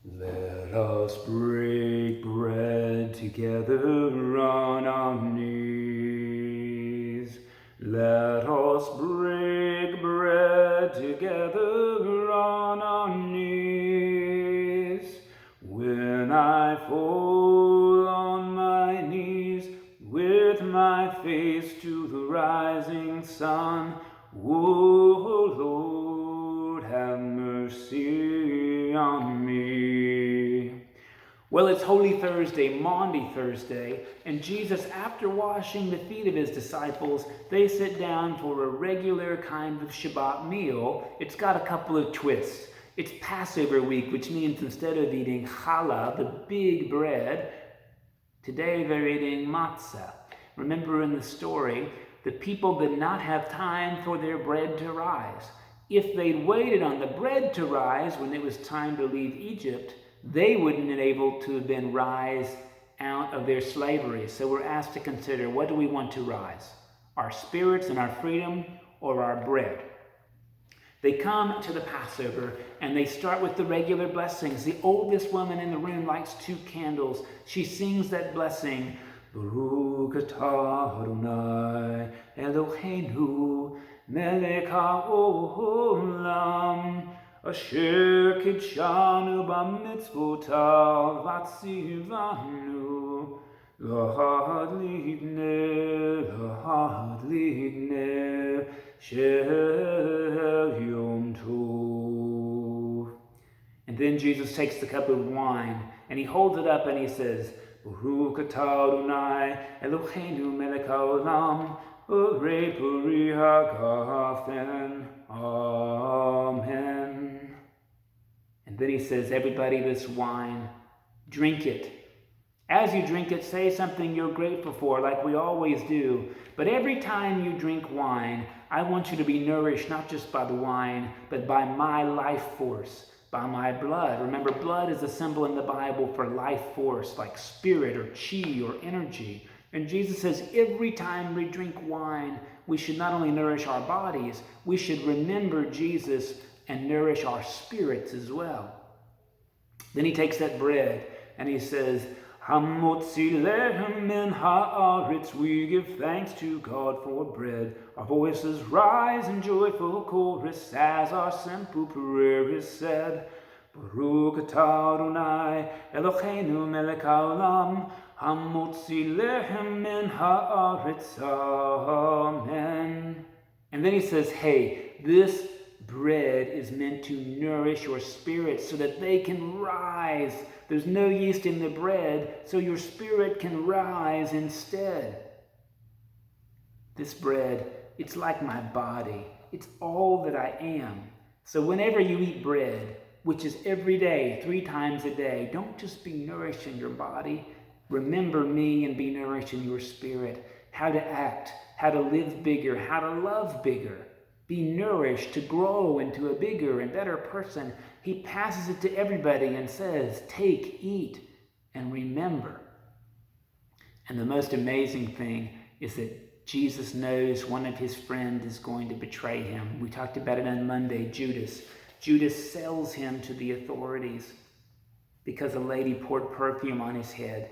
Let us break bread together on our knees. Let us break bread together on our knees. When I fall on my knees with my face to the rising sun, O Lord, have mercy on me. Well, it's Holy Thursday, Maundi Thursday, and Jesus, after washing the feet of his disciples, they sit down for a regular kind of Shabbat meal. It's got a couple of twists. It's Passover week, which means instead of eating challah, the big bread, today they're eating matzah. Remember in the story, the people did not have time for their bread to rise. If they'd waited on the bread to rise when it was time to leave Egypt, they wouldn't have been able to have been rise out of their slavery. So we're asked to consider, what do we want to rise? Our spirits and our freedom, or our bread? They come to the Passover and they start with the regular blessings. The oldest woman in the room lights 2 candles. She sings that blessing, Baruch atah Adonai Eloheinu melech haolam asher kidshanu b'mitzvotav v'tzivanu lahad ligneh shel yom tov. And then Jesus takes the cup of wine and he holds it up and he says, Baruch atah Adonai Eloheinu melech haolam borei peri hagafen. Amen. And then he says, everybody, this wine, drink it. As you drink it, say something you're grateful for, like we always do. But every time you drink wine, I want you to be nourished not just by the wine, but by my life force, by my blood. Remember, blood is a symbol in the Bible for life force, like spirit or chi or energy. And Jesus says every time we drink wine, we should not only nourish our bodies, we should remember Jesus and nourish our spirits as well. Then he takes that bread and he says, Hamotzi lechem min haaretz, we give thanks to God for bread. Our voices rise in joyful chorus as our simple prayer is said. Baruch atah Adonai Eloheinu melech haolam hamotzi lechem min haaretz. Amen. And then he says, hey, this bread is meant to nourish your spirit so that they can rise. There's no yeast in the bread, so your spirit can rise instead. This bread, it's like my body. It's all that I am. So whenever you eat bread, which is every day, 3 times a day, don't just be nourished in your body. Remember me and be nourished in your spirit. How to act, how to live bigger, how to love bigger. Be nourished to grow into a bigger and better person. He passes it to everybody and says, take, eat, and remember. And the most amazing thing is that Jesus knows one of his friends is going to betray him. We talked about it on Monday, Judas. Judas sells him to the authorities because a lady poured perfume on his head.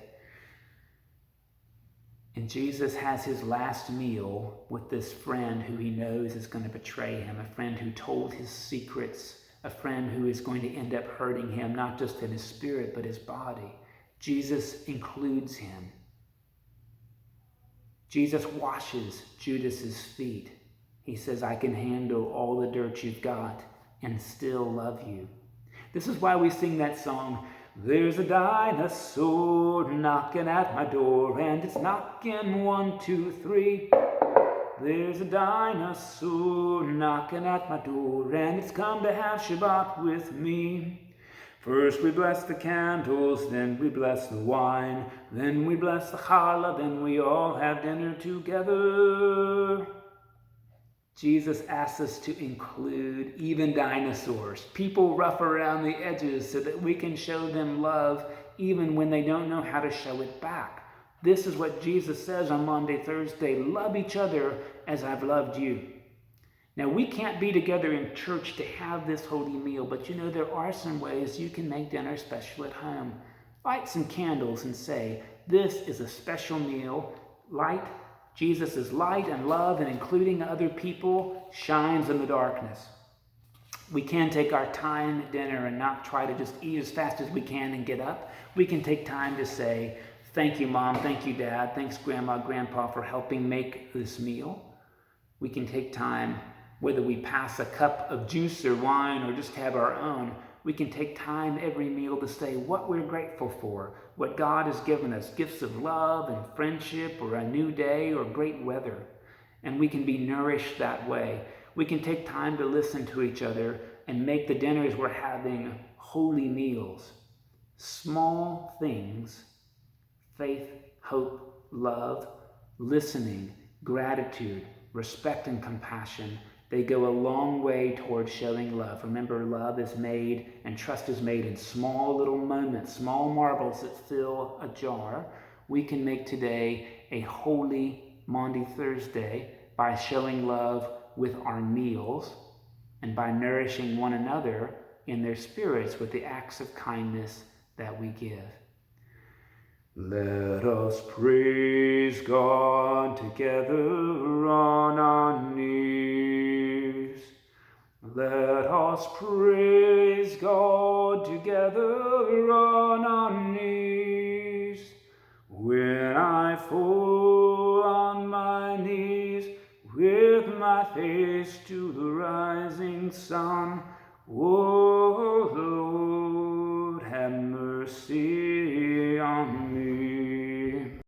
And Jesus has his last meal with this friend who he knows is going to betray him, a friend who told his secrets, a friend who is going to end up hurting him, not just in his spirit, but his body. Jesus includes him. Jesus washes Judas's feet. He says, I can handle all the dirt you've got and still love you. This is why we sing that song, there's a dinosaur knocking at my door, and it's knocking 1, 2, 3. There's a dinosaur knocking at my door, and it's come to have Shabbat with me. First we bless the candles, then we bless the wine, then we bless the challah, then we all have dinner together. Jesus asks us to include even dinosaurs, people rough around the edges, so that we can show them love even when they don't know how to show it back. This is what Jesus says on Maundi Thursday, love each other as I've loved you. Now, we can't be together in church to have this holy meal, but you know, there are some ways you can make dinner special at home. Light some candles and say, this is a special meal. Light, Jesus' light and love and including other people shines in the darkness. We can take our time at dinner and not try to just eat as fast as we can and get up. We can take time to say, thank you, Mom, thank you, Dad, thanks, Grandma, Grandpa, for helping make this meal. We can take time, whether we pass a cup of juice or wine or just have our own, we can take time every meal to say what we're grateful for, what God has given us, gifts of love and friendship or a new day or great weather. And we can be nourished that way. We can take time to listen to each other and make the dinners we're having holy meals. Small things, faith, hope, love, listening, gratitude, respect and compassion, they go a long way towards showing love. Remember, love is made and trust is made in small little moments, small marbles that fill a jar. We can make today a holy Maundi Thursday by showing love with our meals and by nourishing one another in their spirits with the acts of kindness that we give. Let us praise God together on our knees. Let us praise God together on our knees. When I fall on my knees with my face to the rising sun, oh,